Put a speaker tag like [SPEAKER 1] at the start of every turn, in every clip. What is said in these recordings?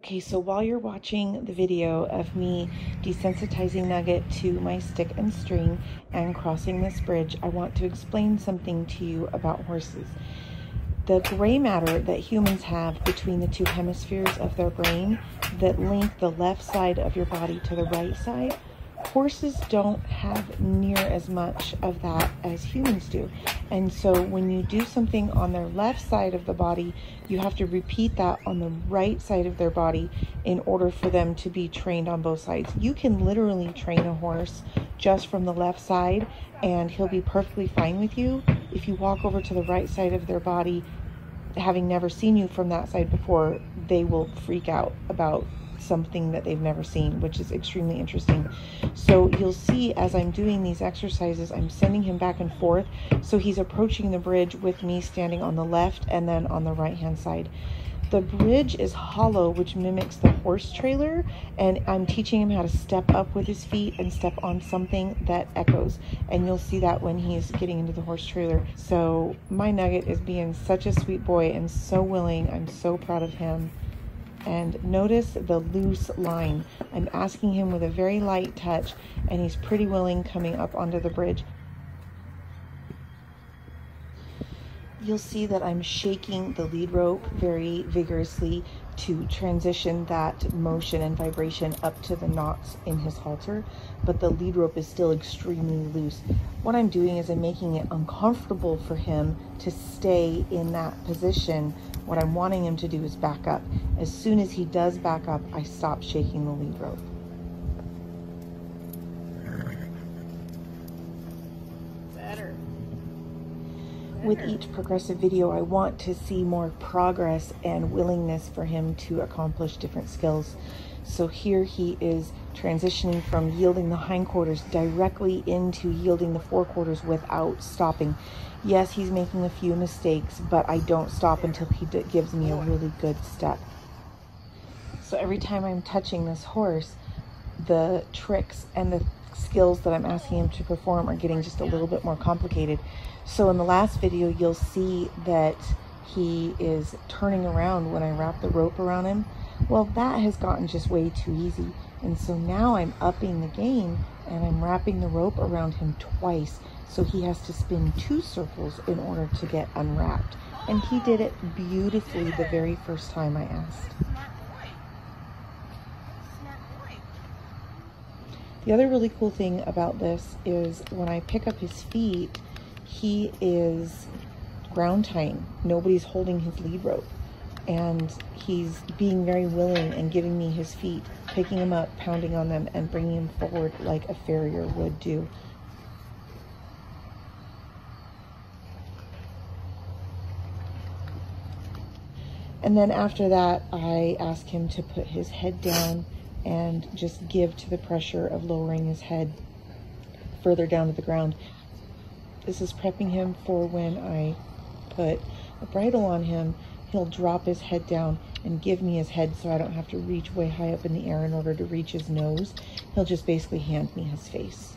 [SPEAKER 1] Okay, so while you're watching the video of me desensitizing Nugget to my stick and string and crossing this bridge, I want to explain something to you about horses. The gray matter that humans have between the two hemispheres of their brain that link the left side of your body to the right side, horses don't have near as much of that as humans do. And so when you do something on their left side of the body, you have to repeat that on the right side of their body in order for them to be trained on both sides. You can literally train a horse just from the left side and he'll be perfectly fine with you. If you walk over to the right side of their body, having never seen you from that side before, they will freak out about something that they've never seen, which is extremely interesting. So you'll see as I'm doing these exercises, I'm sending him back and forth. So he's approaching the bridge with me standing on the left and then on the right hand side. The bridge is hollow, which mimics the horse trailer, and I'm teaching him how to step up with his feet and step on something that echoes. And you'll see that when he's getting into the horse trailer. So my Nugget is being such a sweet boy and so willing. I'm so proud of him. And notice the loose line. I'm asking him with a very light touch, and he's pretty willing coming up onto the bridge. You'll see that I'm shaking the lead rope very vigorously to transition that motion and vibration up to the knots in his halter, but the lead rope is still extremely loose. What I'm doing is I'm making it uncomfortable for him to stay in that position. What I'm wanting him to do is back up. As soon as he does back up, I stop shaking the lead rope. With each progressive video, I want to see more progress and willingness for him to accomplish different skills. So here he is transitioning from yielding the hindquarters directly into yielding the forequarters without stopping. Yes, he's making a few mistakes, but I don't stop until he gives me a really good step. So every time I'm touching this horse, the tricks and the skills that I'm asking him to perform are getting just a little bit more complicated. So in the last video, you'll see that he is turning around when I wrap the rope around him. Well, that has gotten just way too easy. And so now I'm upping the game and I'm wrapping the rope around him twice. So he has to spin 2 circles in order to get unwrapped. And he did it beautifully the very first time I asked. The other really cool thing about this is when I pick up his feet, he is ground tying. Nobody's holding his lead rope. And he's being very willing and giving me his feet, picking them up, pounding on them, and bringing them forward like a farrier would do. And then after that, I ask him to put his head down and just give to the pressure of lowering his head further down to the ground. This is prepping him for when I put a bridle on him. He'll drop his head down and give me his head so I don't have to reach way high up in the air in order to reach his nose. He'll just basically hand me his face.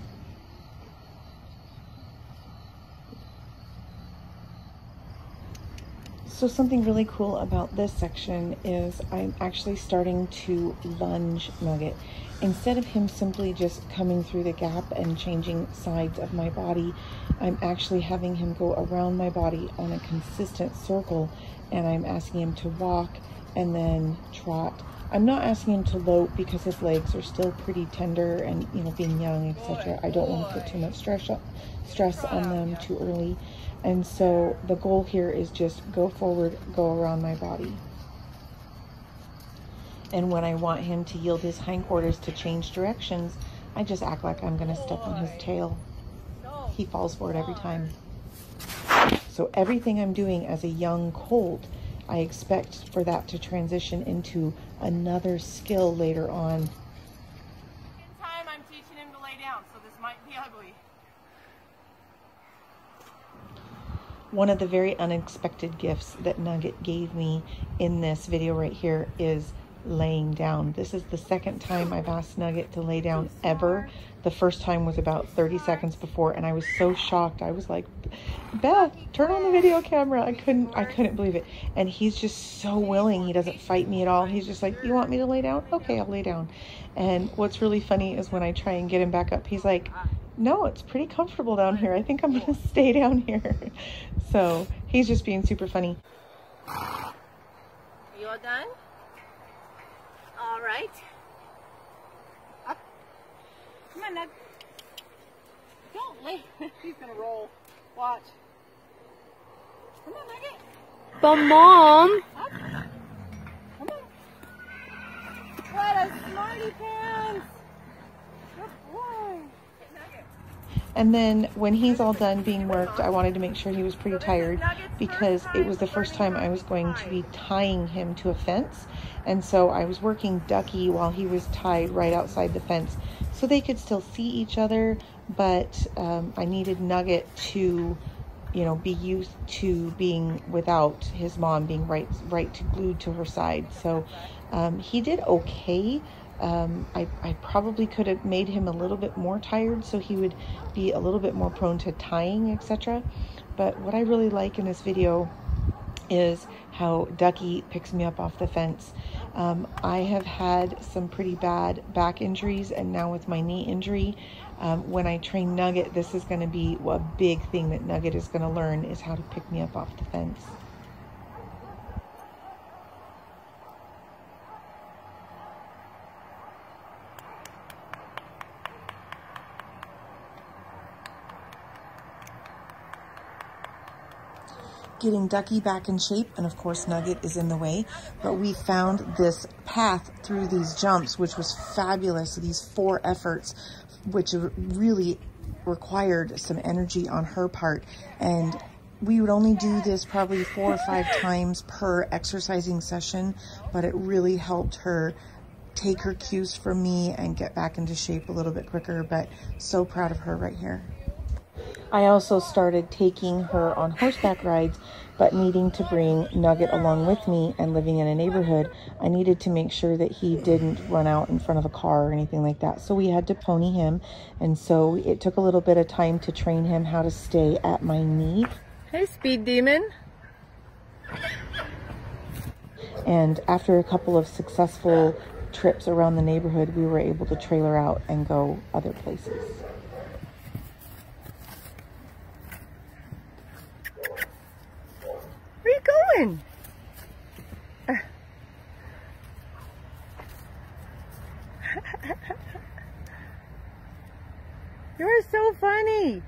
[SPEAKER 1] So something really cool about this section is I'm actually starting to lunge Nugget. Instead of him simply just coming through the gap and changing sides of my body, I'm actually having him go around my body on a consistent circle, and I'm asking him to walk and then trot. I'm not asking him to lope because his legs are still pretty tender and, you know, being young, etc. I don't want to put too much stress on them too early. And so the goal here is just go forward, go around my body. And when I want him to yield his hindquarters to change directions, I just act like I'm going to step on his tail. He falls for it every time. So everything I'm doing as a young colt, I expect for that to transition into another skill later on.
[SPEAKER 2] Second time I'm teaching him to lay down, so this might be ugly.
[SPEAKER 1] One of the very unexpected gifts that Nugget gave me in this video right here is laying down. This is the second time I've asked Nugget to lay down ever. The first time was about 30 seconds before, and I was so shocked. I was like, Beth, turn on the video camera. I couldn't believe it. And he's just so willing. He doesn't fight me at all. He's just like, you want me to lay down? Okay, I'll lay down. And what's really funny is when I try and get him back up, he's like, no, it's pretty comfortable down here. I think I'm gonna stay down here. So he's just being super funny.
[SPEAKER 2] Are you all done? All right. Up. Come on, Nug. Don't lay. He's gonna roll. Watch. Come on, Nugget.
[SPEAKER 3] But Mom.
[SPEAKER 2] Up. Come on. What a smarty pants. Good boy.
[SPEAKER 1] And then when he's all done being worked, I wanted to make sure he was pretty tired because it was the first time I was going to be tying him to a fence. And so I was working Ducky while he was tied right outside the fence so they could still see each other. But I needed Nugget to, you know, be used to being without his mom being right glued to her side. So he did okay. I probably could have made him a little bit more tired so he would be a little bit more prone to tying, etc. But what I really like in this video is how Ducky picks me up off the fence. I have had some pretty bad back injuries, and now with my knee injury, when I train Nugget, this is going to be a big thing that Nugget is going to learn, is how to pick me up off the fence. Getting Ducky back in shape, and of course Nugget is in the way, but we found this path through these jumps, which was fabulous. These 4 efforts, which really required some energy on her part, and we would only do this probably 4 or 5 times per exercising session, but it really helped her take her cues from me and get back into shape a little bit quicker. But so proud of her right here. I also started taking her on horseback rides, but needing to bring Nugget along with me and living in a neighborhood, I needed to make sure that he didn't run out in front of a car or anything like that. So we had to pony him, and so it took a little bit of time to train him how to stay at my knee.
[SPEAKER 2] Hey, Speed Demon.
[SPEAKER 1] And after a couple of successful trips around the neighborhood, we were able to trailer out and go other places.
[SPEAKER 2] Where you going? You're so funny.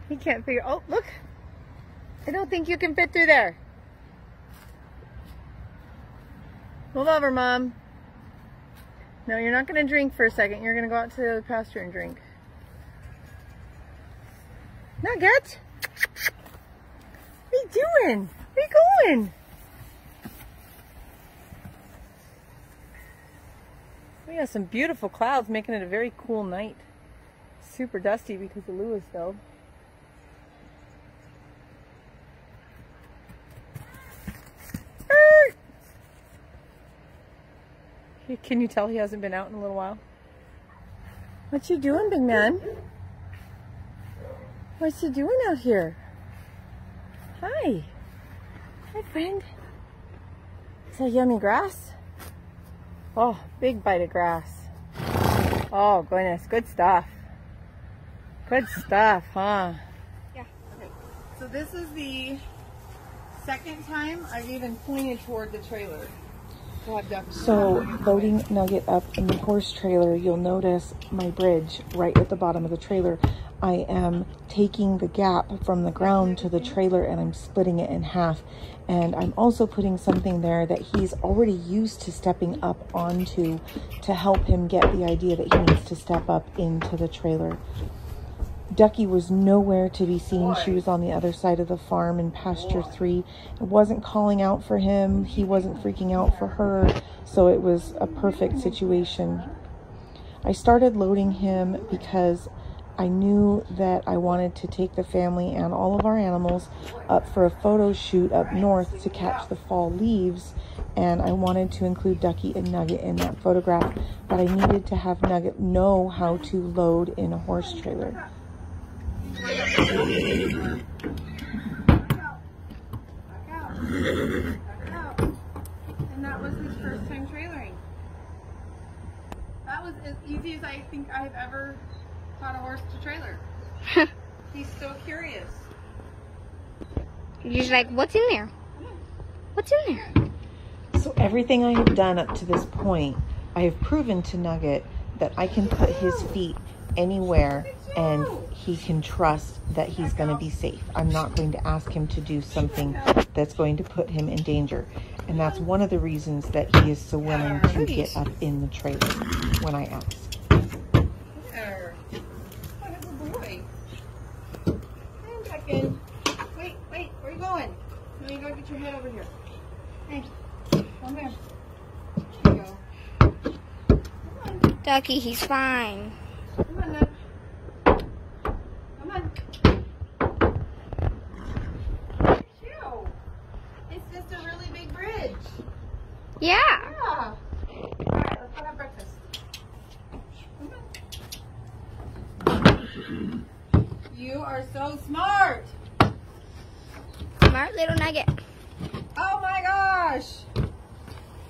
[SPEAKER 2] He can't figure. Oh, look. I don't think you can fit through there. Move over, Mom. No, you're not going to drink for a second. You're going to go out to the other pasture and drink. Nugget! What are you doing? Where are you going? We have some beautiful clouds making it a very cool night. Super dusty because of Louisville. Can you tell he hasn't been out in a little while? What you doing, big man? What you doing out here? Hi. Hi, friend. Is that yummy grass? Oh, big bite of grass. Oh, goodness. Good stuff. Good stuff, huh? Yeah. Okay. So this is the second time I've even pointed toward the trailer.
[SPEAKER 1] So loading Nugget up in the horse trailer, you'll notice my bridge right at the bottom of the trailer. I am taking the gap from the ground to the trailer and I'm splitting it in half. And I'm also putting something there that he's already used to stepping up onto to help him get the idea that he needs to step up into the trailer. Ducky was nowhere to be seen. She was on the other side of the farm in pasture 3. It wasn't calling out for him. He wasn't freaking out for her. So it was a perfect situation. I started loading him because I knew that I wanted to take the family and all of our animals up for a photo shoot up north to catch the fall leaves, and I wanted to include Ducky and Nugget in that photograph, but I needed to have Nugget know how to load in a horse trailer.
[SPEAKER 2] And that was his first time trailering. That was as easy as I think I've ever taught a horse to trailer. He's so curious.
[SPEAKER 3] You're just like, what's in there? What's in there?
[SPEAKER 1] So everything I have done up to this point, I have proven to Nugget that I can put his feet anywhere and he can trust that he's going to be safe. I'm not going to ask him to do something that's going to put him in danger. And that's one of the reasons that he is so willing to get up in the trailer when I ask.
[SPEAKER 2] There. Oh, that's a boy. Hang on a second. Wait, where are you going? Let me go get your head over here. Hey, come here. There you go. Come on.
[SPEAKER 3] Ducky, he's fine.
[SPEAKER 2] Come on, Nug. Come on. Phew. It's just a really big bridge.
[SPEAKER 3] Yeah.
[SPEAKER 2] Yeah. Alright, let's go have breakfast. Come on. You are so smart.
[SPEAKER 3] Smart little Nugget.
[SPEAKER 2] Oh my gosh.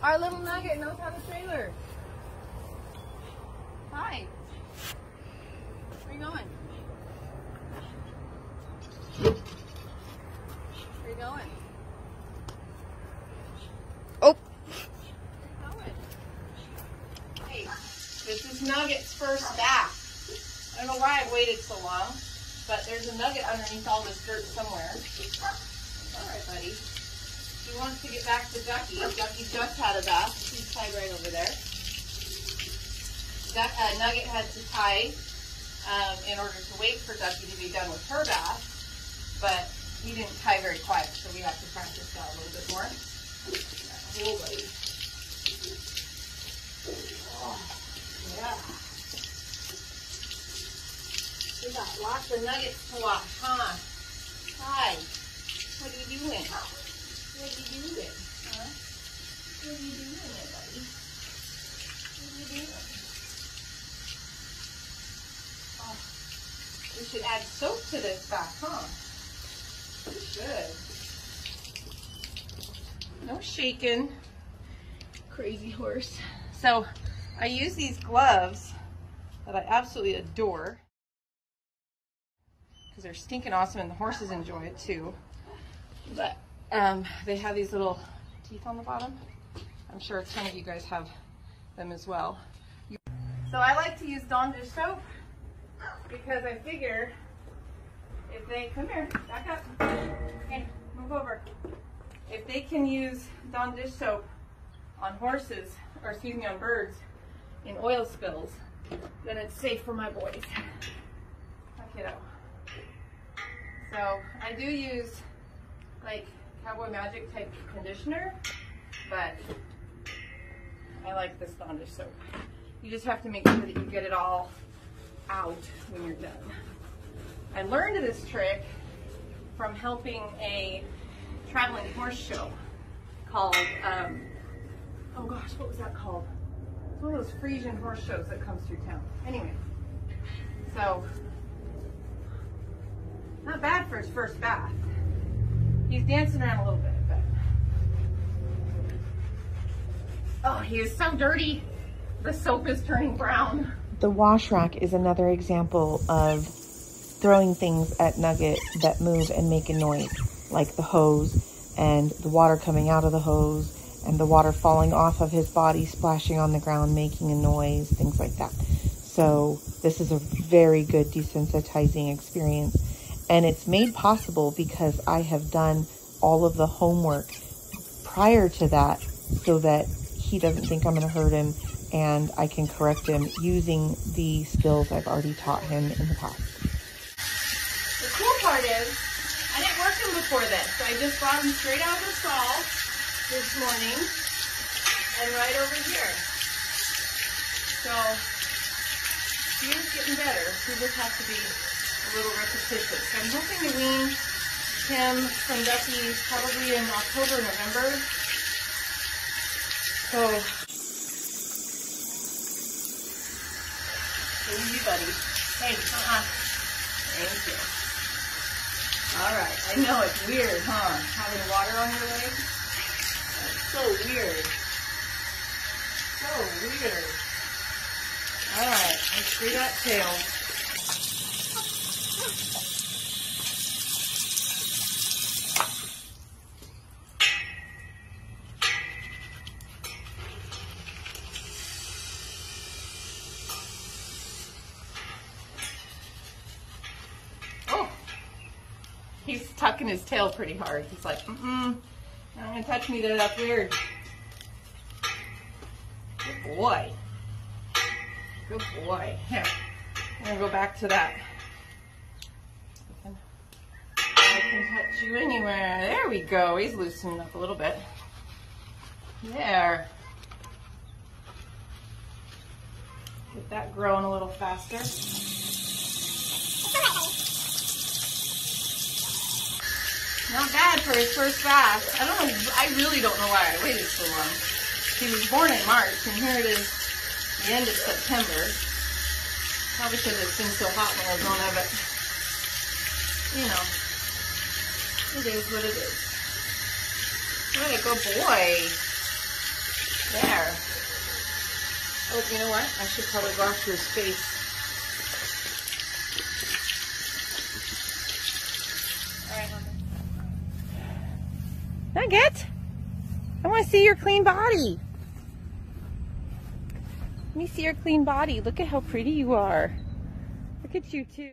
[SPEAKER 2] Our little Nugget knows how to trailer. Hi. Where are you going? Where are you going?
[SPEAKER 3] Oh.
[SPEAKER 2] Where are you going? Hey, this is Nugget's first bath. I don't know why I've waited so long, but there's a Nugget underneath all this dirt somewhere. Alright, buddy. He wants to get back to Ducky. Ducky just had a bath. He's tied right over there. Nugget had to tie in order to wait for Ducky to be done with her bath, but he didn't tie very quiet, so we have to practice that a little bit more. Oh, buddy. Oh, yeah. We got lots of Nuggets to watch, huh? Hi. What are you doing? What are you doing? Huh? What are you doing there, buddy? What are you doing? Oh, we should add soap to this bath, huh? We should. No shaking. Crazy horse. So, I use these gloves that I absolutely adore because they're stinking awesome and the horses enjoy it too. But they have these little teeth on the bottom. I'm sure a ton of you guys have them as well. So I like to use Dawn dish soap because I figure if they, come here, back up, hey, move over. If they can use Dawn dish soap on horses, or excuse me, on birds in oil spills, then it's safe for my boys. Okay, so I do use like Cowboy Magic type conditioner, but I like this Dawn dish soap. You just have to make sure that you get it all out when you're done. I learned this trick from helping a traveling horse show called, oh gosh, what was that called? It's one of those Frisian horse shows that comes through town. Anyway, so, not bad for his first bath. He's dancing around a little bit, but, oh, he is so dirty. The soap is turning brown.
[SPEAKER 1] The wash rack is another example of throwing things at Nugget that move and make a noise, like the hose and the water coming out of the hose and the water falling off of his body, splashing on the ground, making a noise, things like that. So this is a very good desensitizing experience, and it's made possible because I have done all of the homework prior to that so that he doesn't think I'm going to hurt him and I can correct him using the skills I've already taught him in the past.
[SPEAKER 2] The cool part is, I didn't work him before this. So I just brought him straight out of the stall this morning and right over here. So
[SPEAKER 1] He is getting better. He just has to be a little repetitious. So I'm hoping to wean him from Ducky probably in October, November. So, easy, buddy. Hey, Thank you. Alright, I know it's weird, huh? Having water on your leg? That's so weird. So weird. Alright, let's free that tail. Oh! He's tucking his tail pretty hard. He's like, not gonna touch me there, that's weird. Good boy. Good boy. Here, I'm gonna go back to that. I can touch you anywhere. There we go. He's loosening up a little bit. There. Get that growing a little faster. Not bad for his first fast. I really don't know why I waited so long. He was born in March, and here it is, the end of September. Probably because it's been so hot in Arizona, but, you know, it is what it is. What a good boy. There. Oh, you know what? I should probably go after his face. All right,
[SPEAKER 2] Nugget, I want to see your clean body. Let me see your clean body. Look at how pretty you are. Look at you too.